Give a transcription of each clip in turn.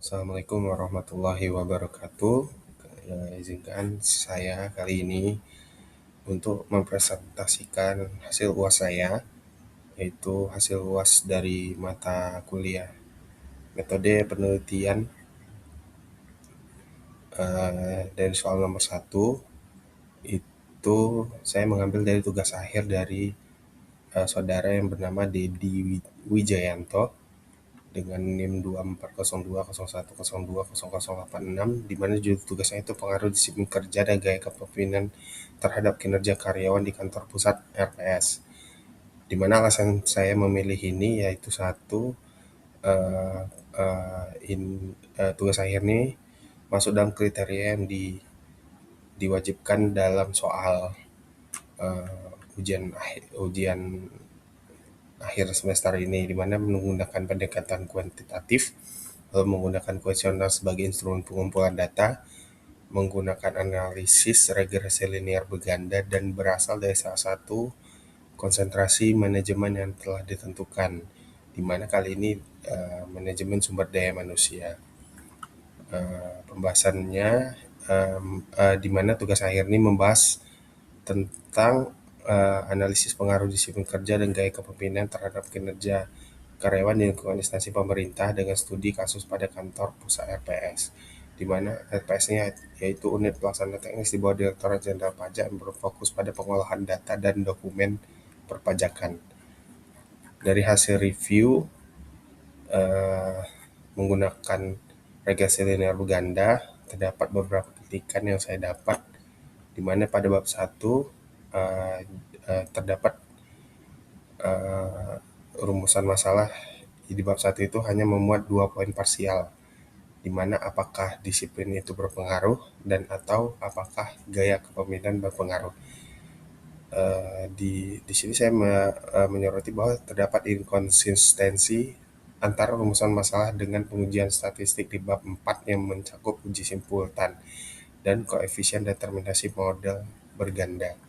Assalamualaikum warahmatullahi wabarakatuh. Izinkan saya kali ini untuk mempresentasikan hasil UAS saya, yaitu hasil UAS dari mata kuliah metode penelitian dari soal nomor 1. Itu saya mengambil dari tugas akhir dari saudara yang bernama Dedi Wijayanto dengan NIM 240201020086, di mana judul tugasnya itu pengaruh disiplin kerja dan gaya kepemimpinan terhadap kinerja karyawan di kantor pusat RPS. Di mana alasan saya memilih ini yaitu satu, eh, tugas akhir ini masuk dalam kriteria yang diwajibkan dalam soal ujian akhir semester ini, di mana menggunakan pendekatan kuantitatif, lalu menggunakan kuesioner sebagai instrumen pengumpulan data, menggunakan analisis regresi linear berganda, dan berasal dari salah satu konsentrasi manajemen yang telah ditentukan, di mana kali ini manajemen sumber daya manusia. Pembahasannya di mana tugas akhir ini membahas tentang analisis pengaruh disiplin kerja dan gaya kepemimpinan terhadap kinerja karyawan di lingkungan instansi pemerintah dengan studi kasus pada kantor pusat RPS, di mana RPS-nya yaitu unit pelaksana teknis di bawah Direktorat Jenderal Pajak yang berfokus pada pengolahan data dan dokumen perpajakan. Dari hasil review menggunakan regresi linear berganda, terdapat beberapa kritikan yang saya dapat, di mana pada bab 1 terdapat rumusan masalah di bab 1 itu hanya memuat 2 poin parsial, di mana apakah disiplin itu berpengaruh dan atau apakah gaya kepemimpinan berpengaruh. Di sini saya menyoroti bahwa terdapat inkonsistensi antara rumusan masalah dengan pengujian statistik di bab 4 yang mencakup uji simultan dan koefisien determinasi model berganda.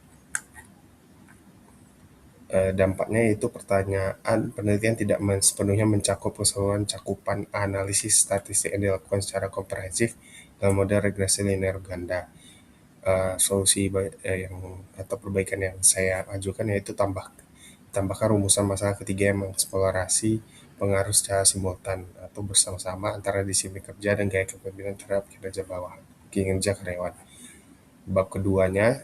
Dampaknya yaitu pertanyaan penelitian tidak sepenuhnya mencakup keseluruhan cakupan analisis statistik yang dilakukan secara komprehensif dalam model regresi linear ganda. Solusi atau perbaikan yang saya ajukan yaitu tambahkan rumusan masalah ketiga yang mengeksplorasi pengaruh secara simultan atau bersama-sama antara disiplin kerja dan gaya kepemimpinan terhadap kinerja karyawan. Bab keduanya,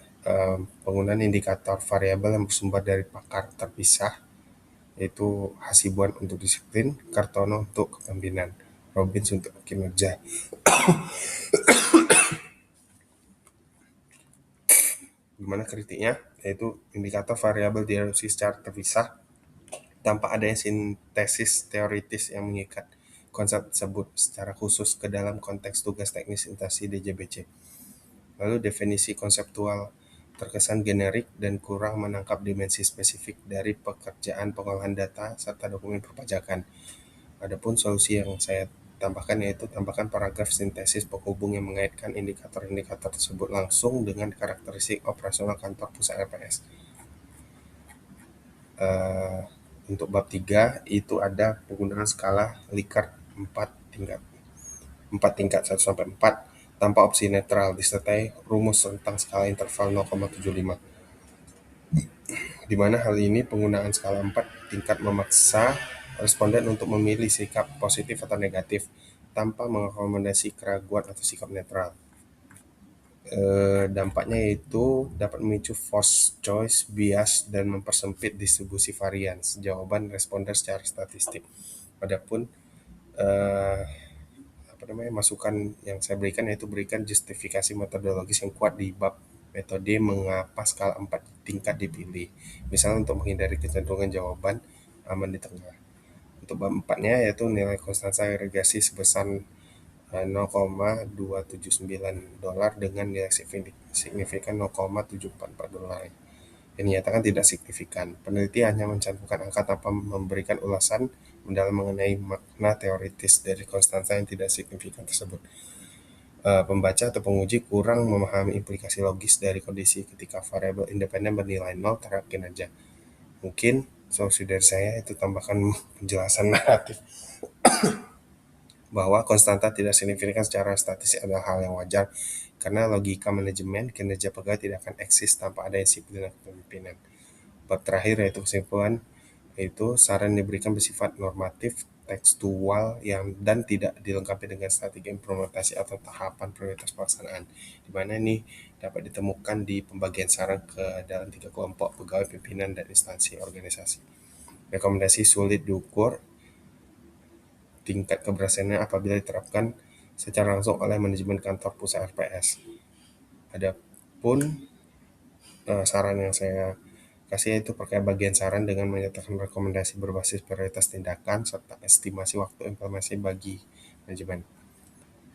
penggunaan indikator variabel yang bersumber dari pakar terpisah, yaitu Hasibuan untuk disiplin, Kartono untuk kepemimpinan, Robbins untuk kinerja. Gimana kritiknya? Yaitu indikator variabel diadopsi secara terpisah tanpa adanya sintesis teoritis yang mengikat konsep tersebut secara khusus ke dalam konteks tugas teknis instansi DJBC. Lalu definisi konseptual terkesan generik dan kurang menangkap dimensi spesifik dari pekerjaan pengolahan data serta dokumen perpajakan. Adapun solusi yang saya tambahkan yaitu tambahkan paragraf sintesis penghubung yang mengaitkan indikator-indikator tersebut langsung dengan karakteristik operasional kantor pusat RPS. Untuk bab 3 itu ada penggunaan skala Likert 4 tingkat 1 sampai 4 tanpa opsi netral disertai rumus tentang skala interval 0,75, di mana hal ini penggunaan skala 4 tingkat memaksa responden untuk memilih sikap positif atau negatif tanpa mengakomodasi keraguan atau sikap netral. Dampaknya yaitu dapat memicu forced choice bias dan mempersempit distribusi varians jawaban responden secara statistik. Adapun masukan yang saya berikan yaitu berikan justifikasi metodologis yang kuat di bab metode mengapa skala 4 tingkat dipilih, misalnya untuk menghindari kecenderungan jawaban aman di tengah. Untuk bab 4-nya yaitu nilai konstansi agregasi sebesar $0,279 dengan nilai signifikan $0,744 yang dinyatakan tidak signifikan. Peneliti hanya mencantumkan angka tanpa memberikan ulasan mendalam mengenai makna teoritis dari konstansi yang tidak signifikan tersebut. Pembaca atau penguji kurang memahami implikasi logis dari kondisi ketika variabel independen bernilai 0 terhadap kinerja. Mungkin solusi dari saya itu tambahkan penjelasan naratif bahwa konstanta tidak signifikan secara statistik adalah hal yang wajar karena logika manajemen kinerja pegawai tidak akan eksis tanpa ada disiplin kepemimpinan. Bab terakhir yaitu kesimpulan, yaitu saran diberikan bersifat normatif, tekstual yang dan tidak dilengkapi dengan strategi implementasi atau tahapan prioritas pelaksanaan, di mana ini dapat ditemukan di pembagian saran ke dalam 3 kelompok pegawai, pimpinan, dan instansi organisasi. Rekomendasi sulit diukur tingkat keberhasilannya apabila diterapkan secara langsung oleh manajemen kantor pusat RPS. Adapun saran yang saya kasih yaitu pakai bagian saran dengan menyatakan rekomendasi berbasis prioritas tindakan serta estimasi waktu implementasi bagi manajemen.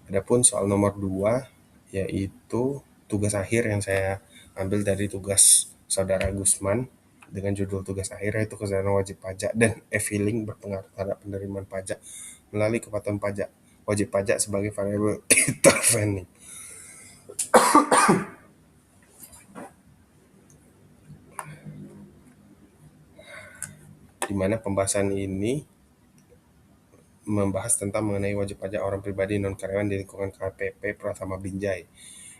Adapun soal nomor 2 yaitu tugas akhir yang saya ambil dari tugas Saudara Gusman dengan judul tugas akhir yaitu kesadaran wajib pajak dan e-filing berpengaruh terhadap penerimaan pajak melalui kepatuhan pajak wajib pajak sebagai variabel intervening. Di mana pembahasan ini membahas tentang mengenai wajib pajak orang pribadi non-karyawan di lingkungan KPP Pratama Binjai,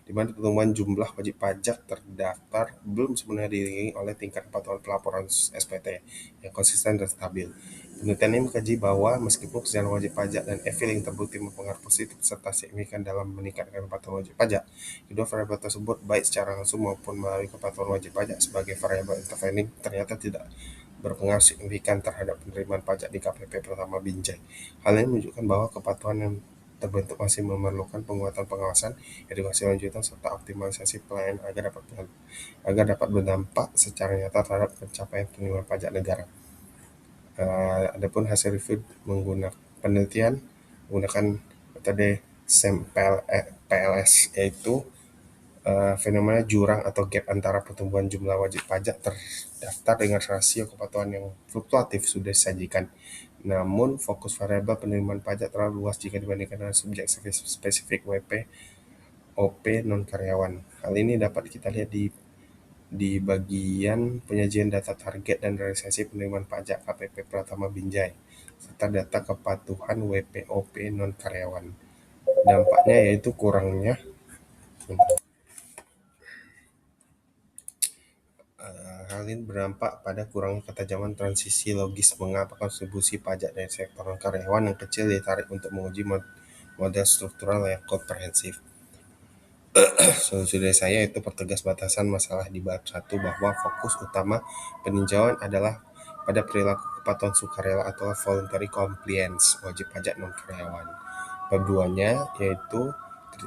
di mana pertumbuhan jumlah wajib pajak terdaftar belum sepenuhnya diiringi oleh tingkat kepatuhan pelaporan SPT yang konsisten dan stabil. Penelitian ini mengkaji bahwa meskipun kesejahteraan wajib pajak dan e-filing terbukti berpengaruh positif serta signifikan dalam meningkatkan kepatuhan wajib pajak, kedua variabel tersebut baik secara langsung maupun melalui kepatuhan wajib pajak sebagai variabel intervening ternyata tidak berpengaruh signifikan terhadap penerimaan pajak di KPP Pratama Binjai. Hal ini menunjukkan bahwa kepatuhan yang terbentuk masih memerlukan penguatan pengawasan, edukasi lanjutan, serta optimalisasi pelayanan agar dapat berdampak secara nyata terhadap pencapaian penerimaan pajak negara. Adapun hasil review menggunakan penelitian menggunakan metode SAMPLS PLS, yaitu fenomena jurang atau gap antara pertumbuhan jumlah wajib pajak terdaftar dengan rasio kepatuhan yang fluktuatif sudah disajikan. Namun, fokus variabel penerimaan pajak terlalu luas jika dibandingkan dengan subjek spesifik WP OP non-karyawan. Hal ini dapat kita lihat di bagian penyajian data target dan realisasi penerimaan pajak KPP Pratama Binjai, serta data kepatuhan WPOP non-karyawan. Dampaknya yaitu kurangnya hal ini berdampak pada kurangnya ketajaman transisi logis mengapa kontribusi pajak dari sektor karyawan yang kecil ditarik untuk menguji model struktural yang komprehensif. Solusi dari saya itu pertegas batasan masalah di bab 1 bahwa fokus utama peninjauan adalah pada perilaku kepatuhan sukarela atau voluntary compliance wajib pajak non-karyawan. Bab 2-nya yaitu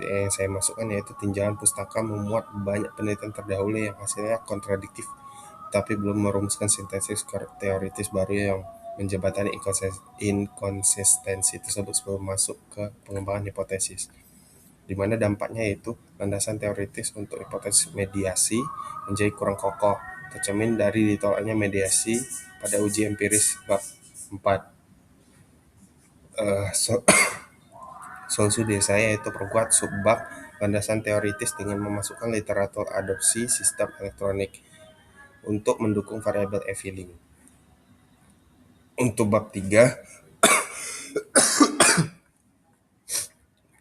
yang saya masukkan yaitu tinjauan pustaka memuat banyak penelitian terdahulu yang hasilnya kontradiktif tapi belum merumuskan sintesis teoritis baru yang menjembatani inkonsistensi tersebut sebelum masuk ke pengembangan hipotesis, di mana dampaknya yaitu landasan teoritis untuk hipotesis mediasi menjadi kurang kokoh, tercermin dari ditolaknya mediasi pada uji empiris bab 4. Solusi dari saya yaitu perkuat subbab landasan teoritis dengan memasukkan literatur adopsi sistem elektronik untuk mendukung variabel e-filing. Untuk bab 3,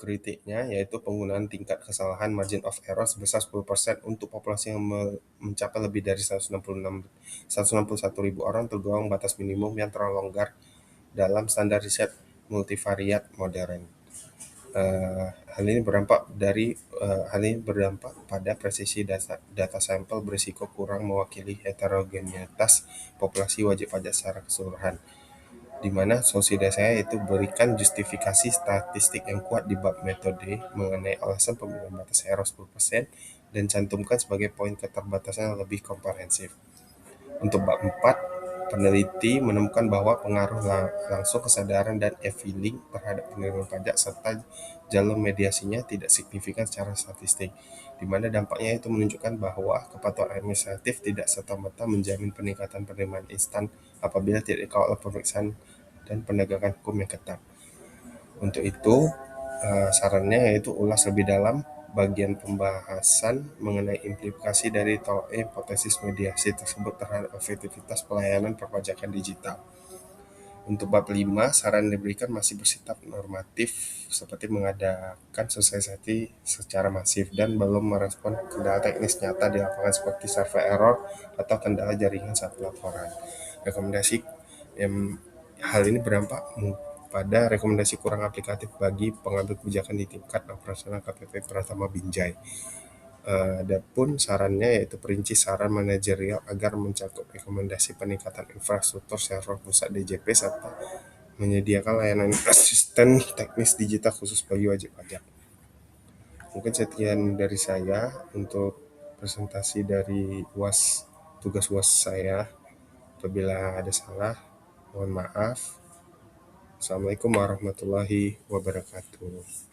kritiknya yaitu penggunaan tingkat kesalahan margin of error sebesar 10% untuk populasi yang mencapai lebih dari 161.000 orang tergolong batas minimum yang terlalu longgar dalam standar riset multivariat modern. Hal ini berdampak pada presisi data sampel berisiko kurang mewakili heterogenitas populasi wajib pajak secara keseluruhan, di mana solusi dari saya itu berikan justifikasi statistik yang kuat di bab metode mengenai alasan pemilihan batas error 10% dan cantumkan sebagai poin keterbatasan yang lebih komprehensif. Untuk bab 4, peneliti menemukan bahwa pengaruh langsung kesadaran dan e-filing terhadap penerimaan pajak serta jalur mediasinya tidak signifikan secara statistik, di mana dampaknya itu menunjukkan bahwa kepatuhan administratif tidak serta-merta menjamin peningkatan penerimaan instan apabila tidak dikawal pemeriksaan dan penegakan hukum yang ketat. Untuk itu, sarannya yaitu ulas lebih dalam bagian pembahasan mengenai implikasi dari hipotesis mediasi tersebut terhadap efektivitas pelayanan perpajakan digital. Untuk bab 5, saran yang diberikan masih bersifat normatif seperti mengadakan sosialisasi secara masif dan belum merespon kendala teknis nyata di lapangan seperti server error atau kendala jaringan saat pelaporan. Rekomendasi yang hal ini berdampak pada rekomendasi kurang aplikatif bagi pengambil kebijakan di tingkat operasional KPP Pratama Binjai. Adapun sarannya yaitu perinci saran manajerial agar mencakup rekomendasi peningkatan infrastruktur server pusat DJP serta menyediakan layanan asisten teknis digital khusus bagi wajib pajak. Mungkin sekian dari saya untuk presentasi dari tugas UAS saya. Apabila ada salah, mohon maaf. Assalamualaikum warahmatullahi wabarakatuh.